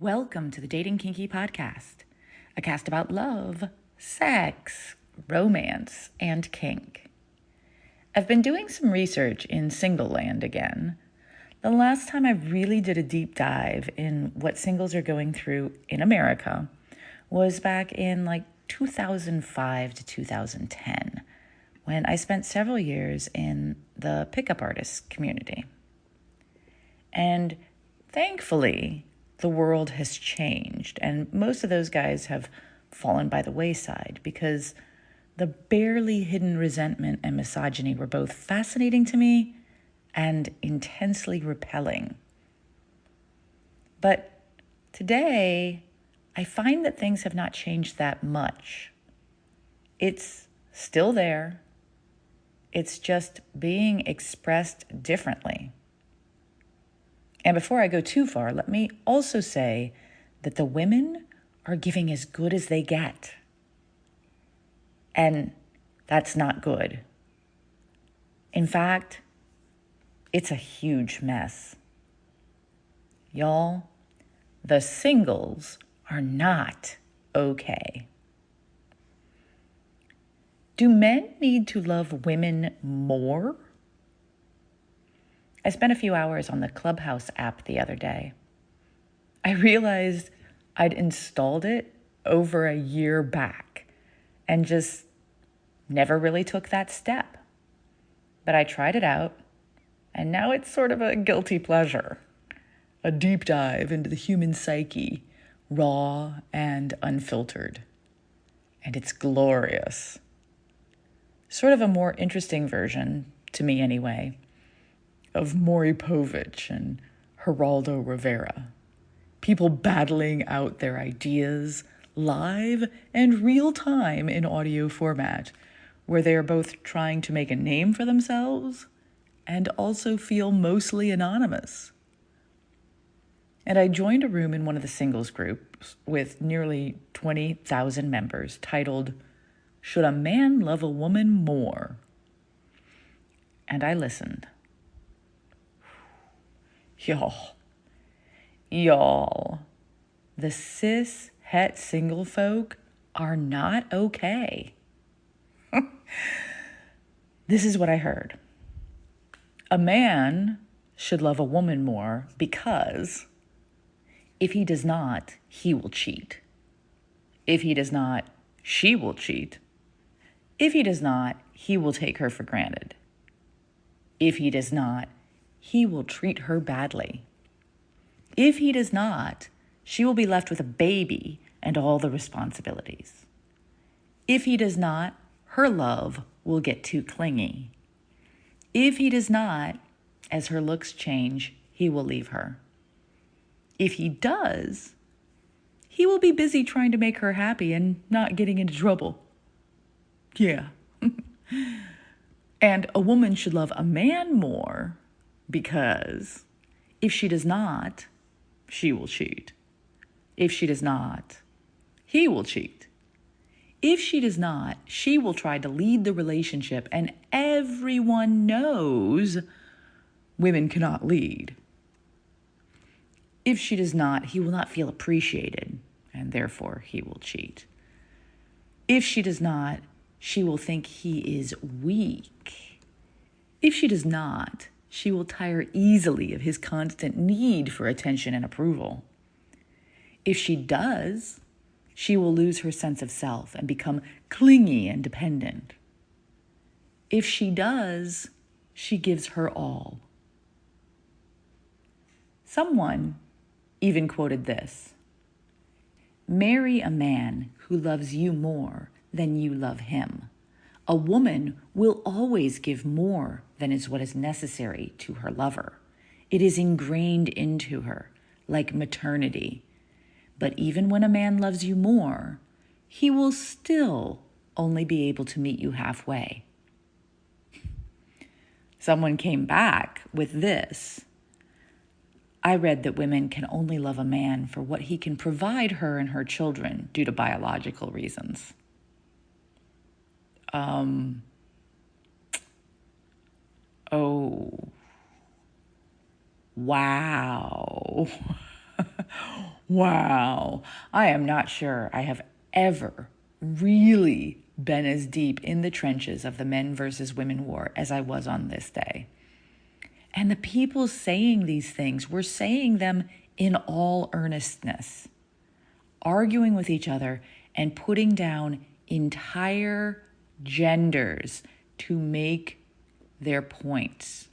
Welcome to the Dating Kinky Podcast, a cast about love, sex, romance, and kink. I've been doing some research in Single Land again. The last time I really did a deep dive in what singles are going through in America was back in 2005 to 2010, when I spent several years in the pickup artist community. And thankfully, the world has changed, and most of those guys have fallen by the wayside because the barely hidden resentment and misogyny were both fascinating to me and intensely repelling. But today, I find that things have not changed that much. It's still there. It's just being expressed differently. And before I go too far, let me also say that the women are giving as good as they get. And that's not good. In fact, it's a huge mess. Y'all, the singles are not okay. Do men need to love women more? I spent a few hours on the Clubhouse app the other day. I realized I'd installed it over a year back and just never really took that step. But I tried it out, and now it's sort of a guilty pleasure. A deep dive into the human psyche, raw and unfiltered. And it's glorious. Sort of a more interesting version, to me anyway, of Maury Povich and Geraldo Rivera. People battling out their ideas live and real time in audio format, where they are both trying to make a name for themselves and also feel mostly anonymous. And I joined a room in one of the singles groups with nearly 20,000 members titled, "Should a Man Love a Woman More?" And I listened. Y'all, the cis het single folk are not okay. This is what I heard. A man should love a woman more because if he does not, he will cheat. If he does not, she will cheat. If he does not, he will take her for granted. If he does not, he will treat her badly. If he does not, she will be left with a baby and all the responsibilities. If he does not, her love will get too clingy. If he does not, as her looks change, he will leave her. If he does, he will be busy trying to make her happy and not getting into trouble. Yeah. And a woman should love a man more because if she does not, she will cheat. If she does not, he will cheat. If she does not, she will try to lead the relationship, and everyone knows women cannot lead. If she does not, he will not feel appreciated, and therefore he will cheat. If she does not, she will think he is weak. If she does not, she will tire easily of his constant need for attention and approval. If she does, she will lose her sense of self and become clingy and dependent. If she does, she gives her all. Someone even quoted this: "Marry a man who loves you more than you love him. A woman will always give more than is what is necessary to her lover. It is ingrained into her, like maternity. But even when a man loves you more, he will still only be able to meet you halfway." Someone came back with this: "I read that women can only love a man for what he can provide her and her children due to biological reasons." Oh, wow. Wow. I am not sure I have ever really been as deep in the trenches of the men versus women war as I was on this day. And the people saying these things were saying them in all earnestness, arguing with each other and putting down entire genders to make their points.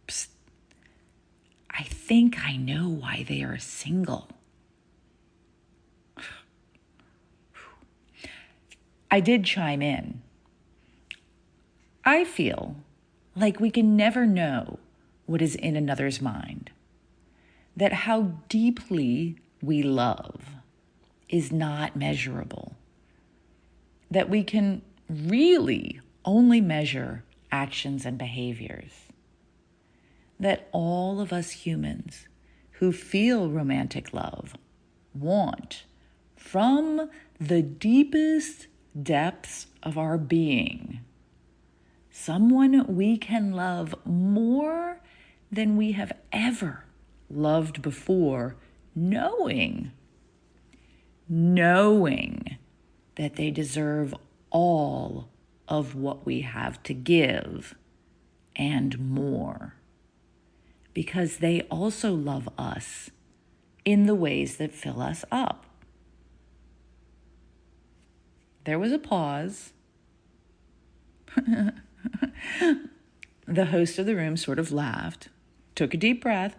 Psst. I think I know why they are single. I did chime in. I feel like we can never know what is in another's mind, that how deeply we love is not measurable, that we can really only measure actions and behaviors, that all of us humans who feel romantic love want, from the deepest depths of our being, someone we can love more than we have ever loved before, knowing that they deserve all of what we have to give and more, because they also love us in the ways that fill us up. There was a pause. The host of the room sort of laughed, took a deep breath,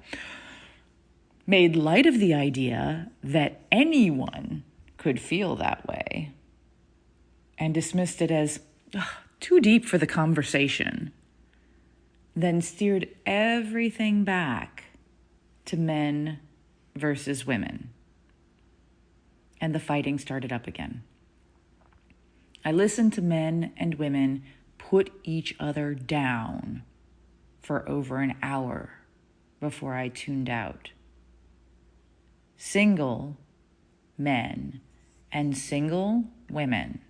made light of the idea that anyone could feel that way, and dismissed it as too deep for the conversation, then steered everything back to men versus women. And the fighting started up again. I listened to men and women put each other down for over an hour before I tuned out. Single men and single women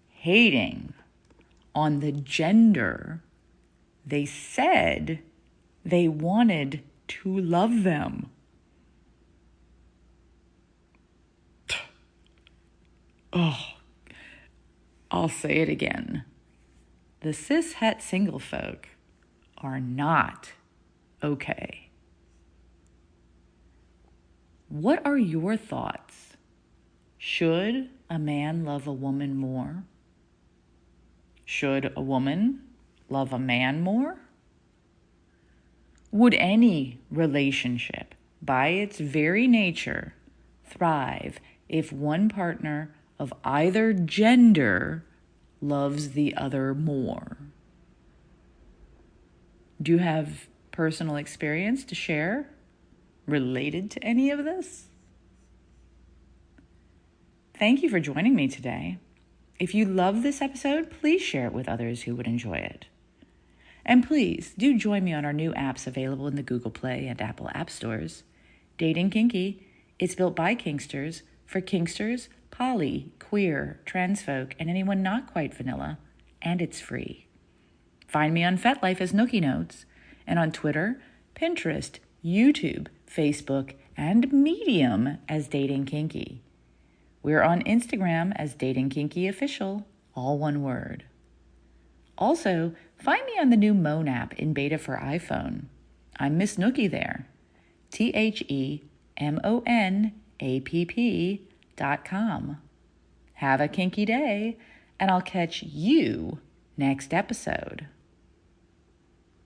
hating on the gender they said they wanted to love them. Oh, I'll say it again. The cis-het single folk are not okay. What are your thoughts? Should a man love a woman more? Should a woman love a man more? Would any relationship, by its very nature, thrive if one partner of either gender loves the other more? Do you have personal experience to share related to any of this? Thank you for joining me today. If you love this episode, please share it with others who would enjoy it. And please do join me on our new apps available in the Google Play and Apple App Stores. Dating Kinky, it's built by Kinksters, for Kinksters, poly, queer, trans folk, and anyone not quite vanilla, and it's free. Find me on FetLife as Nookie Notes, and on Twitter, Pinterest, YouTube, Facebook, and Medium as Dating Kinky. We're on Instagram as Dating Kinky Official, all one word. Also, find me on the new Moan app in beta for iPhone. I'm Miss Nookie there. TheMonapp.com. Have a kinky day, and I'll catch you next episode.